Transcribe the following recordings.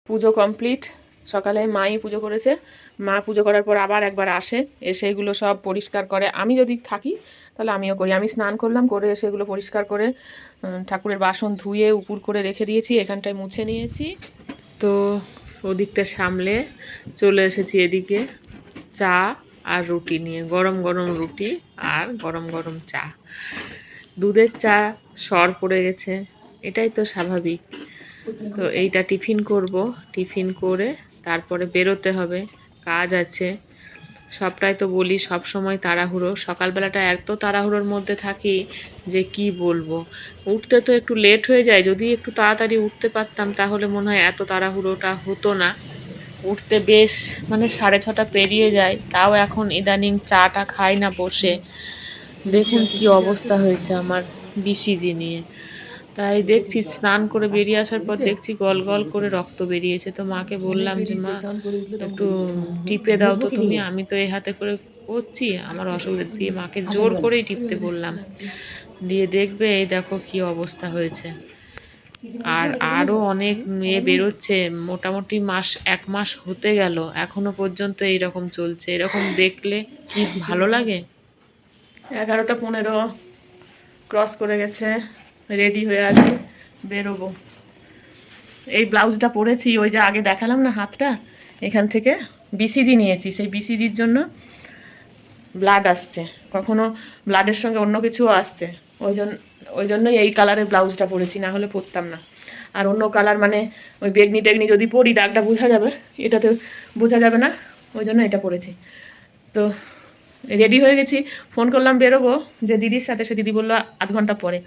পুজো complete. সকালে মাই পুজো করেছে, মা পুজো করার পর আবার একবার আসে, এসে এগুলো সব পরিষ্কার করে। আমি যদি থাকি তাহলে আমিও করি। আমি স্নান করলাম, করে এসে এগুলো পরিষ্কার করে ঠাকুরের বাসন ধুয়ে উপুর করে রেখে দিয়েছি, এখানটায় মুছে নিয়েছি। তো ওদিকটা সামলে চলে এসেছি এদিকে চা আর রুটি নিয়ে, গরম গরম রুটি আর গরম গরম চা। দুধের চা সর পড়ে গেছে, এটাই তো স্বাভাবিক। তো এইটা টিফিন করব, টিফিন করে তারপরে বেরোতে হবে, কাজ আছে। সবটাই তো বলি সব সময় তাড়াহুড়ো, সকালবেলাটা এত তাড়াহুড়োর মধ্যে থাকি যে কি বলবো। উঠতে তো একটু লেট হয়ে যায়, যদি একটু তাড়াতাড়ি উঠতে পারতাম তাহলে মনে হয় এত তাড়াহুড়োটা হতো না। উঠতে বেশ মানে 6:30 পেরিয়ে যায়, তাও এখন ইদানিং চাটা খাই না বসে। দেখুন কি অবস্থা হয়েছে আমার বিসিজি নিয়ে। তাই দেখছি স্নান করে বেরিয়ে আসার পর দেখছি গল গল করে রক্ত বেরিয়েছে। তো মাকে বললাম যে মা একটু টিপে দাও তো তুমি, আমি তো এই হাতে করে করছি, আমার অসুবিধা। দিয়ে মাকে জোর করেই টিপতে বললাম, দিয়ে দেখবে এই দেখো কি অবস্থা হয়েছে। আর আরও অনেক মেয়ে বেরোচ্ছে, মোটামুটি 1 মাস হতে গেল, এখনো পর্যন্ত এইরকম চলছে। এরকম দেখলে কি ভালো লাগে। 11টা 15 ক্রস করে গেছে, রেডি হয়ে আছি, বেরোবো। এই ব্লাউজটা পরেছি, ওই যে আগে দেখালাম না হাতটা, এখান থেকে বিসিজি নিয়েছি। সেই বিসিজির জন্য ব্লাড আসছে, কখনো ব্লাডের সঙ্গে অন্য কিছুও আসছে। ওই জন্যই এই কালারের ব্লাউজটা পরেছি, না হলে পরতাম না। আর অন্য কালার মানে ওই বেগনি টেগনি যদি পরি দাগটা বোঝা যাবে, এটাতে বোঝা যাবে না, ওই জন্য এটা পরেছি। তো রেডি হয়ে গেছি, ফোন করলাম বেরোবো যে দিদির সাথে, সে দিদি বললো আধ ঘন্টা পরে।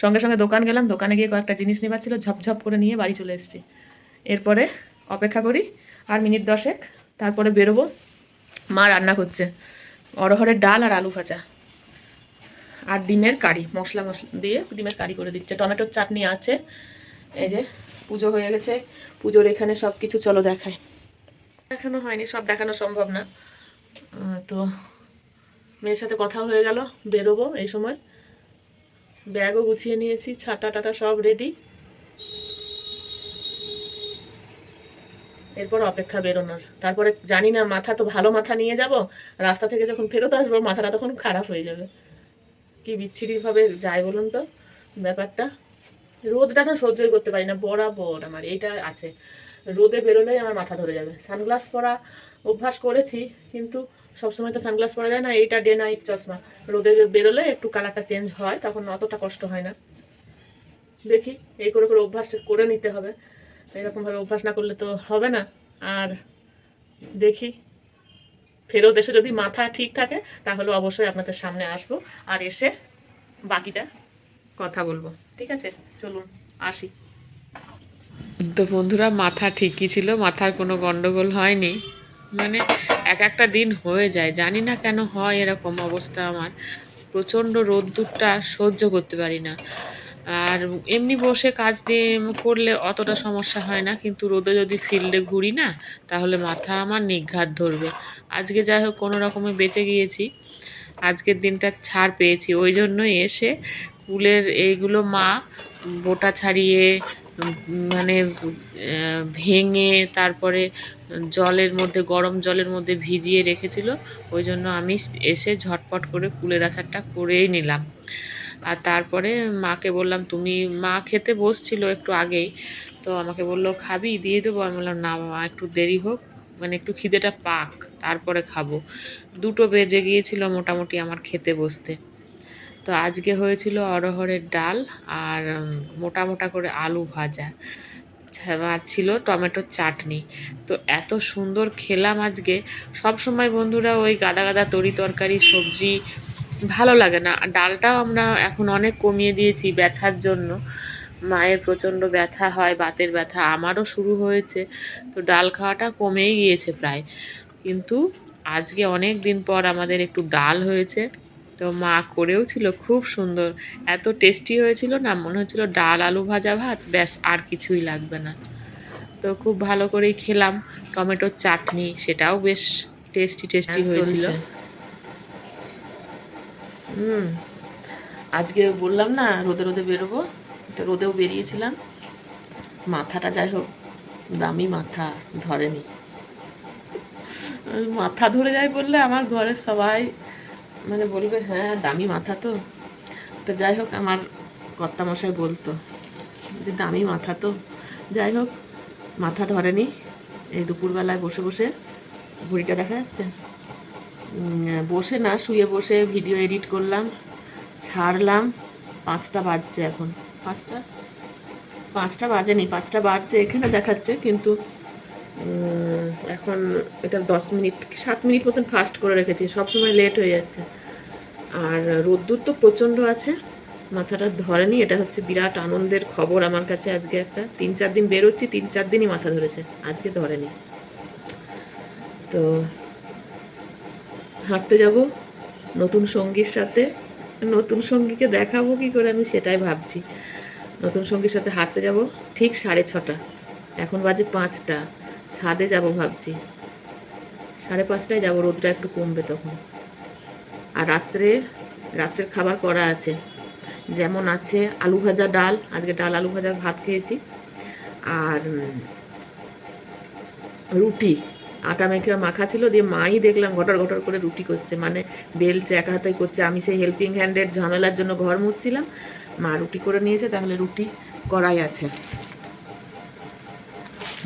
সঙ্গে সঙ্গে দোকান গেলাম, দোকানে গিয়ে কয়েকটা জিনিস নেবার ছিল, ঝপঝপ করে নিয়ে বাড়ি চলে এসেছি। এরপরে অপেক্ষা করি আর মিনিট 10, তারপরে বেরোবো। মা রান্না করছে অরহরের ডাল আর আলু ভাজা আর ডিমের কারি, মশলা দিয়ে ডিমের কারি করে দিচ্ছে। টমেটোর চাটনি আছে। এই যে পুজো হয়ে গেছে, পুজোর এখানে সব কিছু চলো দেখায়। দেখানো হয়নি, সব দেখানো সম্ভব না। তো মেয়ের সাথে কথা হয়ে গেল, বেরোবো এই সময়। ব্যাগও গুছিয়ে নিয়েছি, ছাতা টাতা সব রেডি। এরপর অপেক্ষা বেরোনোর। তারপরে জানি না, মাথা তো ভালো মাথা নিয়ে যাব, রাস্তা থেকে যখন ফেরত আসবো মাথাটা তখন খারাপ হয়ে যাবে। কি বিচ্ছিরিভাবে যায় বলুন তো ব্যাপারটা। রোদটা না সহ্যই করতে পারি না, বরাবর আমার এইটা আছে। রোদে বেরোলেই আমার মাথা ধরে যাবে। সানগ্লাস পরা অভ্যাস করেছি, কিন্তু সবসময় তো সানগ্লাস পরা যায় না। এইটা ডে নাইট চশমা, রোদে বেরোলে একটু কালারটা চেঞ্জ হয়, তখন অতটা কষ্ট হয় না। দেখি এই করে করে অভ্যাস করে নিতে হবে, এরকমভাবে অভ্যাস না করলে তো হবে না। আর দেখি ফেরত এসে যদি মাথা ঠিক থাকে তাহলে অবশ্যই আপনাদের সামনে আসবো, আর এসে বাকিটা কথা বলবো। ঠিক আছে, চলুন আসি। তো বন্ধুরা, মাথা ঠিকই ছিল, মাথার কোনো গন্ডগোল হয়নি। মানে একটা দিন হয়ে যায়, জানি না কেন হয় এরকম অবস্থা আমার। প্রচণ্ড রোদ্দুরটা সহ্য করতে পারি না। আর এমনি বসে কাজ দিয়ে করলে অতটা সমস্যা হয় না, কিন্তু রোদে যদি ফিল্ডে ঘুরি না তাহলে মাথা আমার নিঘাত ধরবে। আজকে যাই হোক কোনো রকমে বেঁচে গিয়েছি, আজকের দিনটা ছাড় পেয়েছি। ওই জন্যই এসে কুলের এইগুলো মা বোটা ছাড়িয়ে মানে ভেঙে তারপরে জলের মধ্যে, গরম জলের মধ্যে ভিজিয়ে রেখেছিল। ওই জন্য আমি এসে ঝটপট করে কুলের আচারটা করেই নিলাম। আর তারপরে মাকে বললাম, তুমি, মা খেতে বসছিল একটু আগেই, তো আমাকে বললো খাবি, দিয়ে দেবো। আমি বললাম না মা, একটু দেরি হোক, মানে একটু খিদেটা পাক, তারপরে খাবো। 2টো বেজে গিয়েছিল মোটামুটি আমার খেতে বসতে। তো আজকে হয়েছিল অরহরের ডাল আর মোটা মোটা করে আলু ভাজা, আর ছিল টমেটোর চাটনি। তো এত সুন্দর খেলাম আজকে। সব সময় বন্ধুরা ওই গাদা গাদা তরি তরকারি সবজি ভালো লাগে না। আর ডালটাও আমরা এখন অনেক কমিয়ে দিয়েছি ব্যথার জন্য। মায়ের প্রচণ্ড ব্যথা হয়, বাতের ব্যথা, আমারও শুরু হয়েছে, তো ডাল খাওয়াটা কমেই গিয়েছে প্রায়। কিন্তু আজকে অনেক দিন পর আমাদের একটু ডাল হয়েছে, তো মা করেও ছিল খুব সুন্দর, এত টেস্টি হয়েছিল না, মনে হচ্ছিল ডাল আলু ভাজা ভাত, ব্যাস আর কিছুই লাগবে না। তো খুব ভালো করেই খেলাম। টমেটোর চাটনি, সেটাও বেশ টেস্টি টেস্টি হয়েছিল। আজকে বললাম না রোদে রোদে বেরোবো, তো রোদেও বেরিয়েছিলাম। মাথাটা যাই হোক দামি মাথা ধরেনি। মাথা ধরে যায় বললে আমার ঘরের সবাই মানে বলবে হ্যাঁ দামি মাথা তো। তো যাই হোক, আমার কর্তামশাই বলতো যে দামি মাথা তো। যাই হোক, মাথা ধরেনি। এই দুপুরবেলায় বসে বসে, ঘড়িটা দেখা যাচ্ছে, বসে না শুয়ে বসে ভিডিও এডিট করলাম, ছাড়লাম। 5টা বাজছে এখন। 5টা বাজেনি, 5টা বাজছে এখানে দেখাচ্ছে, কিন্তু এখন এটা 10 মিনিট 7 মিনিট মতন ফাস্ট করে রেখেছি, সবসময় লেট হয়ে যাচ্ছে। আর রোদ্দুর তো প্রচণ্ড আছে, মাথাটা ধরেনি। এটা হচ্ছে বিরাট আনন্দের খবর আমার কাছে আজকে। একটা 3-4 দিন বেরোচ্ছি, 3-4 দিনই মাথা ধরেছে, আজকে ধরেনি। তো হাঁটতে যাব নতুন সঙ্গীর সাথে। নতুন সঙ্গীকে দেখাবো কি করে আমি সেটাই ভাবছি। নতুন সঙ্গীর সাথে হাঁটতে যাব ঠিক 6:30। এখন বাজে 5টা। ছাদে যাব ভাবছি, 5:30টায় যাব, রোদটা একটু কমবে তখন। আর রাত্রের খাবার করা আছে, যেমন আছে আলু ভাজা, ডাল, আজকে ডাল আলু ভাজা ভাত খেয়েছি, আর রুটি আটা মেখে মাখা ছিল, দিয়ে মাই দেখলাম ঘটর ঘটর করে রুটি করছে, মানে বেলছে, একা হাতেই করছে। আমি সেই হেল্পিং হ্যান্ডের ঝামেলার জন্য ঘর মুছছিলাম, মা রুটি করে নিয়েছে, তাহলে রুটি করাই আছে।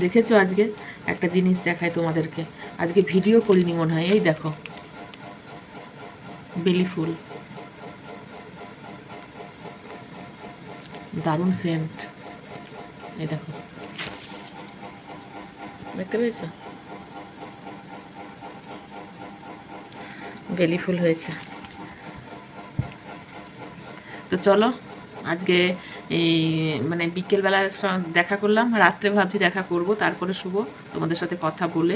দেখেছো, আজকে একটা জিনিস দেখাই তোমাদেরকে, আজকে ভিডিও করিনি মনে হয়। এই দেখো বেলি ফুল, দারুণ সেন্ট। এই দেখো, দেখতে পেয়েছো? বেলি ফুল হয়েছে। তো চলো, আজকে এই মানে বিকেলবেলা দেখা করলাম, রাত্রে ভাবছি দেখা করব, তারপরে শুভ তোমাদের সাথে কথা বলে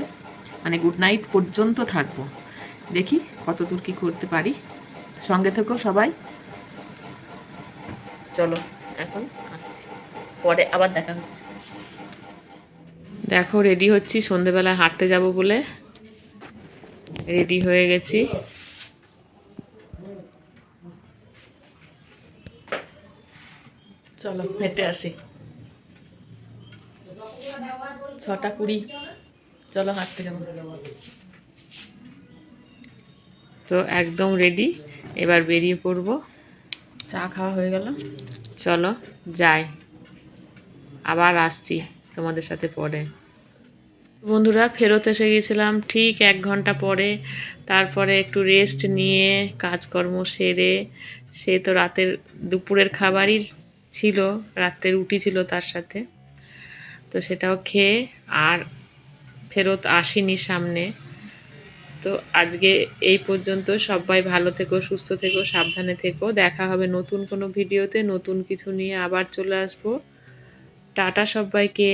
মানে গুড নাইট পর্যন্ত থাকবো। দেখি কত দূর কী করতে পারি। সঙ্গে থেকো সবাই। চলো এখন আসছি, পরে আবার দেখা হচ্ছে। দেখো রেডি হচ্ছি, সন্ধেবেলা হাঁটতে যাব বলে রেডি হয়ে গেছি। চলো হেঁটে আসি। 6:20, চলো হাঁটতে যাবো। তো একদম রেডি, এবার বেরিয়ে পড়বো। চা খাওয়া হয়ে গেল, চলো যাই, আবার আসছি তোমাদের সাথে পরে। বন্ধুরা ফেরত এসে গেছিলাম ঠিক 1 ঘন্টা পরে। তারপরে একটু রেস্ট নিয়ে কাজকর্ম সেরে, সে তো দুপুরের খাবারই ছিল, রাত্রে রুটি ছিল তার সাথে, তো সেটাও খেয়ে আর ফেরত আসিনি সামনে। তো আজকে এই পর্যন্ত। সবাই ভালো থেকো, সুস্থ থেকো, সাবধানে থেকো। দেখা হবে নতুন কোনো ভিডিওতে, নতুন কিছু নিয়ে আবার চলে আসবো। টাটা সবাইকে।